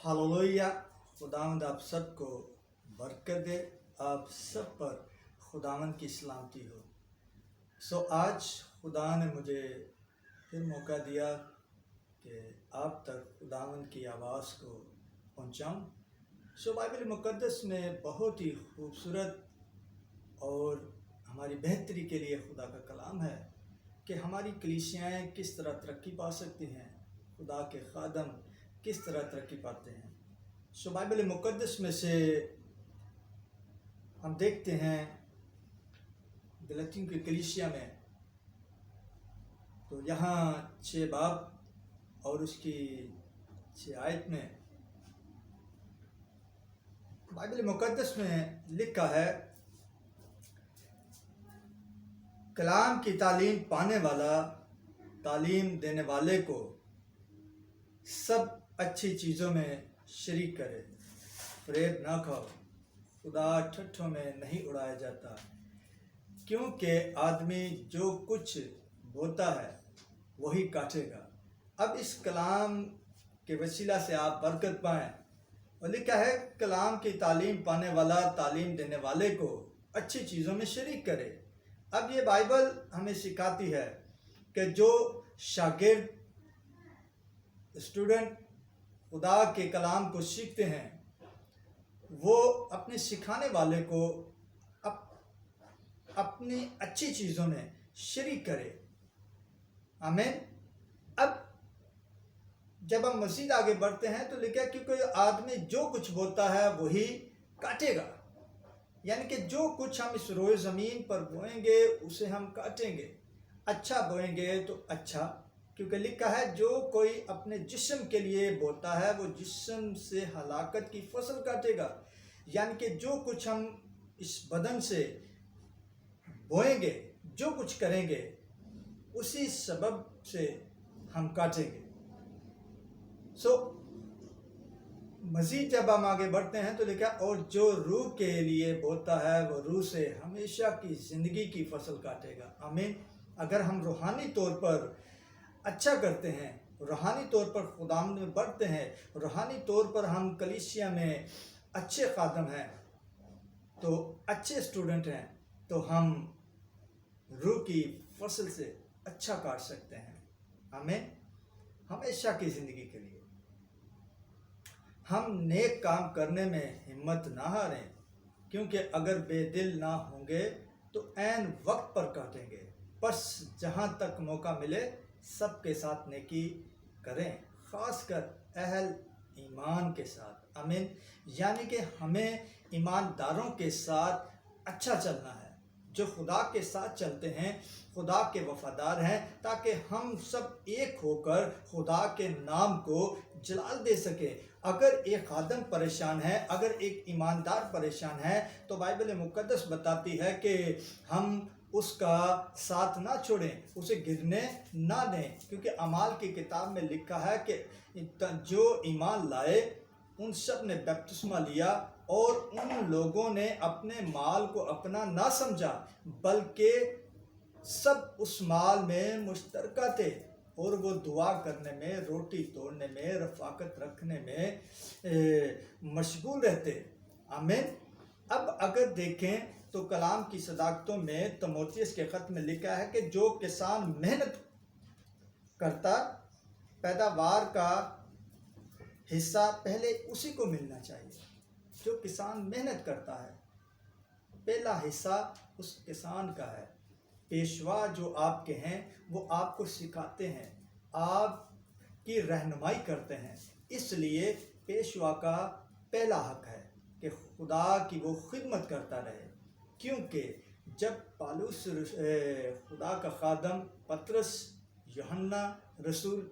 Hallelujah. खुदावंद आप सबको बरकत दे, आप सब पर खुदावंद की सलामती हो। आज खुदा ने मुझे फिर मौका दिया कि आप तक खुदावंद की आवाज़ को पहुंचाऊं। बाइबल मुक़द्दस में बहुत ही खूबसूरत और हमारी बेहतरी के लिए खुदा का कलाम है कि हमारी कलीसियाएँ किस तरह तरक्की पा सकती हैं, खुदा के खादम किस तरह तरक्की पाते हैं। बाइबल मुक़द्दस में से हम देखते हैं गलतियों की कलीसिया में, तो यहाँ 6 बाब और उसकी 6 आयत में बाइबल मुक़द्दस में लिखा है, कलाम की तालीम पाने वाला तालीम देने वाले को सब अच्छी चीज़ों में शरीक करे। फरेब ना खाओ, खुदा ठट्ठों में नहीं उड़ाया जाता, क्योंकि आदमी जो कुछ बोता है वही काटेगा। अब इस कलाम के वसीला से आप बरकत पाएँ। और लिखा है, कलाम की तालीम पाने वाला तालीम देने वाले को अच्छी चीज़ों में शरीक करे। अब ये बाइबल हमें सिखाती है कि जो शागिर्द स्टूडेंट खुदा के कलाम को सीखते हैं, वो अपने सिखाने वाले को अपनी अच्छी चीज़ों में शरीक करे। आमीन। अब जब हम मज़ीद आगे बढ़ते हैं तो लिखा है, क्योंकि आदमी जो कुछ बोता है वही काटेगा। यानी कि जो कुछ हम इस रोए ज़मीन पर बोएंगे उसे हम काटेंगे। अच्छा बोएंगे तो अच्छा, क्योंकि लिखा है जो कोई अपने जिस्म के लिए बोता है वो जिस्म से हलाकत की फसल काटेगा। यानी कि जो कुछ हम इस बदन से बोएंगे, जो कुछ करेंगे, उसी सबब से हम काटेंगे। मज़ीद जब हम आगे बढ़ते हैं तो लिखा, और जो रूह के लिए बोता है वो रूह से हमेशा की ज़िंदगी की फसल काटेगा। आमीन। अगर हम रूहानी तौर पर अच्छा करते हैं, रूहानी तौर पर खुदावंद में बढ़ते हैं, रूहानी तौर पर हम कलीसिया में अच्छे खादम हैं, तो अच्छे स्टूडेंट हैं, तो हम रूह की फसल से अच्छा काट सकते हैं। आमीन। हमेशा की ज़िंदगी के लिए हम नेक काम करने में हिम्मत ना हारें, क्योंकि अगर बेदिल ना होंगे तो ऐन वक्त पर काटेंगे। बस जहाँ तक मौका मिले सबके साथ नेकी करें, ख़ासकर अहल ईमान के साथ। आमीन। यानी कि हमें ईमानदारों के साथ अच्छा चलना है, जो खुदा के साथ चलते हैं, खुदा के वफ़ादार हैं, ताकि हम सब एक होकर खुदा के नाम को जलाल दे सकें। अगर एक खादम परेशान है, अगर एक ईमानदार परेशान है, तो बाइबल मुक़द्दस बताती है कि हम उसका साथ ना छोड़ें, उसे गिरने ना दें, क्योंकि अमाल की किताब में लिखा है कि जो ईमान लाए उन सब ने बपतिस्मा लिया, और उन लोगों ने अपने माल को अपना ना समझा, बल्कि सब उस माल में मुश्तरका थे, और वो दुआ करने में, रोटी तोड़ने में, रफ़ाकत रखने में मशगूल रहते। आमीन। अब अगर देखें तो कलाम की सदाकतों में तीमुथियुस के ख़त में लिखा है कि जो किसान मेहनत करता, पैदावार का हिस्सा पहले उसी को मिलना चाहिए। जो किसान मेहनत करता है, पहला हिस्सा उस किसान का है। पेशवा जो आपके हैं वो आपको सिखाते हैं, आपकी रहनुमाई करते हैं, इसलिए पेशवा का पहला हक है कि खुदा की वो खिदमत करता रहे। क्योंकि जब पालूस खुदा का खादम पतरस, यूहन्ना रसूल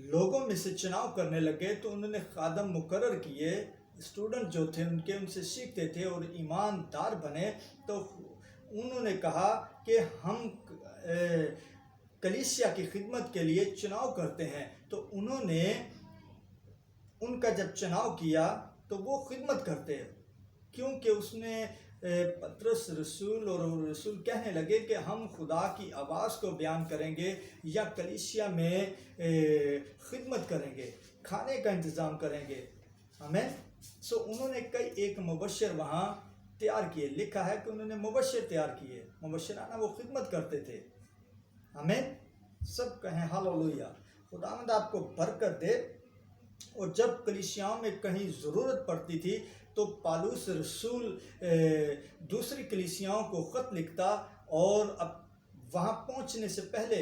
लोगों में से चुनाव करने लगे, तो उन्होंने खादम मुकर्रर किए, स्टूडेंट जो थे उनसे सीखते थे और ईमानदार बने। तो उन्होंने कहा कि हम कलीसिया की खिदमत के लिए चुनाव करते हैं। तो उन्होंने उनका जब चुनाव किया तो वो खिदमत करते हैं, क्योंकि उसने پطرس رسول اور رسول کہنے لگے کہ ہم خدا کی آواز کو بیان کریں گے یا کلیسیا میں خدمت کریں گے، کھانے کا انتظام کریں گے، آمین۔ انہوں نے کئی ایک مبشر وہاں تیار کیے، لکھا ہے کہ انہوں نے مبشر تیار کیے، مبشرانہ وہ خدمت کرتے تھے، آمین۔ سب کہیں ہاللویا۔ خداوند آپ کو برکت دے۔ اور جب کلیسیاؤں میں کہیں ضرورت پڑتی تھی تو پالوس رسول دوسری کلیسیاؤں کو خط لکھتا، اور اب وہاں پہنچنے سے پہلے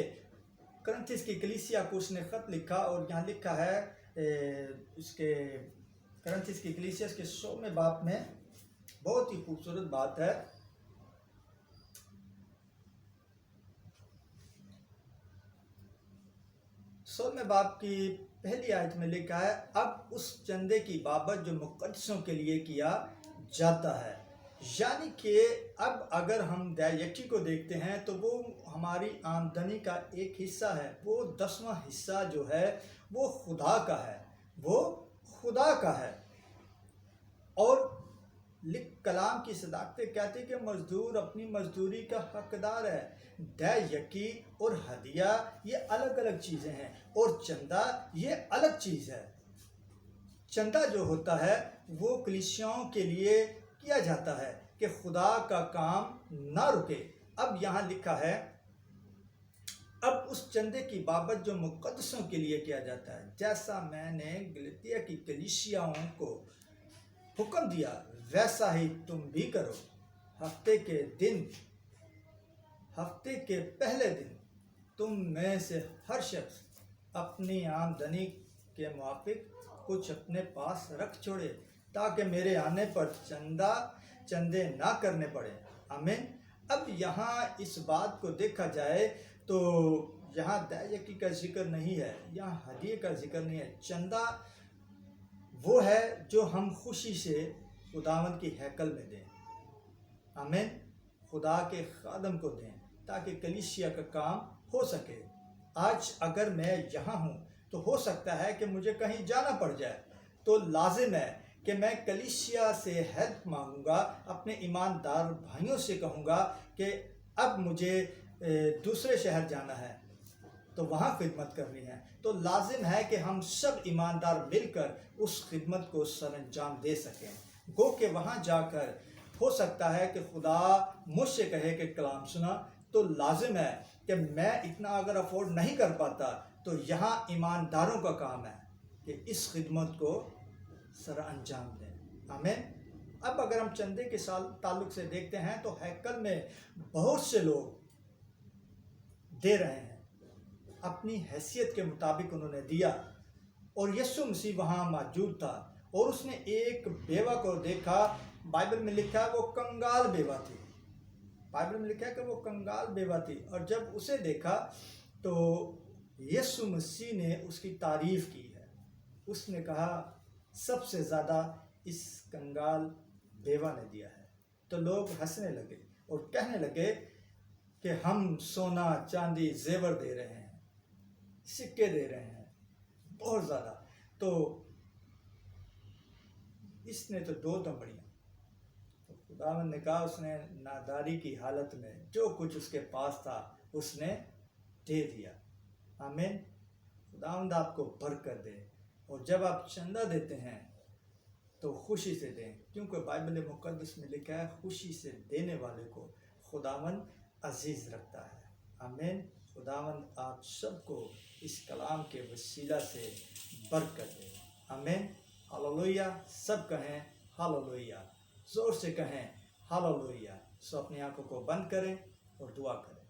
کرنتھس کی کلیسیا کو اس نے خط لکھا، اور یہاں لکھا ہے اس کے کرنتھس کی کلیسیا کے 16 باب میں بہت ہی خوبصورت بات ہے۔ 16 باب کی پہلی آیت میں لکھا ہے، اب اس چندے کی بابت جو مقدسوں کے لیے کیا جاتا ہے، یعنی کہ اب اگر ہم دائیکی کو دیکھتے ہیں تو وہ ہماری آمدنی کا ایک حصہ ہے، وہ 10واں حصہ جو ہے وہ خدا کا ہے، وہ خدا کا ہے۔ اور کلام کی صداقتیں کہتے ہیں کہ مزدور اپنی مزدوری کا حقدار ہے۔ دائیکی اور ہدیہ یہ الگ الگ چیزیں ہیں، اور چندہ یہ الگ چیز ہے۔ چندہ جو ہوتا ہے وہ کلیسیاؤں کے لیے کیا جاتا ہے کہ خدا کا کام نہ رکے۔ اب یہاں لکھا ہے، اب اس چندے کی بابت جو مقدسوں کے لیے کیا جاتا ہے، جیسا میں نے گلتیا کی کلیسیاؤں کو حکم دیا ویسا ہی تم بھی کرو۔ ہفتے کے پہلے دن تم میں سے ہر شخص اپنی آمدنی کے موافق کچھ اپنے پاس رکھ چھوڑے، تاکہ میرے آنے پر چندے نہ کرنے پڑے، آمین۔ اب یہاں اس بات کو دیکھا جائے تو یہاں دائیکی کا ذکر نہیں ہے، یہاں ہدیے کا ذکر نہیں ہے۔ چندہ وہ ہے جو ہم خوشی سے خداوند کی ہیکل میں دیں، آمین، خدا کے خادم کو دیں تاکہ کلیسیا کا کام ہو سکے۔ آج اگر میں یہاں ہوں تو ہو سکتا ہے کہ مجھے کہیں جانا پڑ جائے، تو لازم ہے کہ میں کلیسیا سے ہیلپ مانگوں گا، اپنے ایماندار بھائیوں سے کہوں گا کہ اب مجھے دوسرے شہر جانا ہے تو وہاں خدمت کرنی ہے، تو لازم ہے کہ ہم سب ایماندار مل کر اس خدمت کو سر انجام دے سکیں۔ گو کہ وہاں جا کر ہو سکتا ہے کہ خدا مجھ سے کہے کہ کلام سنا، تو لازم ہے کہ میں اتنا اگر افورڈ نہیں کر پاتا تو یہاں ایمانداروں کا کام ہے کہ اس خدمت کو سر انجام دیں، آمین۔ اب اگر ہم چندے کے تعلق سے دیکھتے ہیں تو ہیکل میں بہت سے لوگ دے رہے ہیں، اپنی حیثیت کے مطابق انہوں نے دیا، اور یسوع مسیح وہاں موجود تھا، اور اس نے ایک بیوہ کو دیکھا۔ بائبل میں لکھا ہے وہ کنگال بیوہ تھی، بائبل میں لکھا ہے کہ وہ کنگال بیوہ تھی، اور جب اسے دیکھا تو یسوع مسیح نے اس کی تعریف کی ہے۔ اس نے کہا سب سے زیادہ اس کنگال بیوہ نے دیا ہے۔ تو لوگ ہنسنے لگے اور کہنے لگے کہ ہم سونا چاندی زیور دے رہے ہیں، سکے دے رہے ہیں بہت زیادہ، تو اس نے تو 2 تمبڑیاں۔ تو خداوند نے کہا اس نے ناداری کی حالت میں جو کچھ اس کے پاس تھا اس نے دے دیا، آمین۔ خداوند آپ کو برکت دے، اور جب آپ چندہ دیتے ہیں تو خوشی سے دیں، کیونکہ بائبل مقدس میں لکھا ہے خوشی سے دینے والے کو خداوند عزیز رکھتا ہے، آمین۔ خداوند آپ سب کو اس کلام کے وسیلہ سے برکت دے، آمین، ہاللویا۔ سب کہیں ہاللویا، زور سے کہیں ہاللویا۔ اپنی آنکھوں کو بند کریں اور دعا کریں۔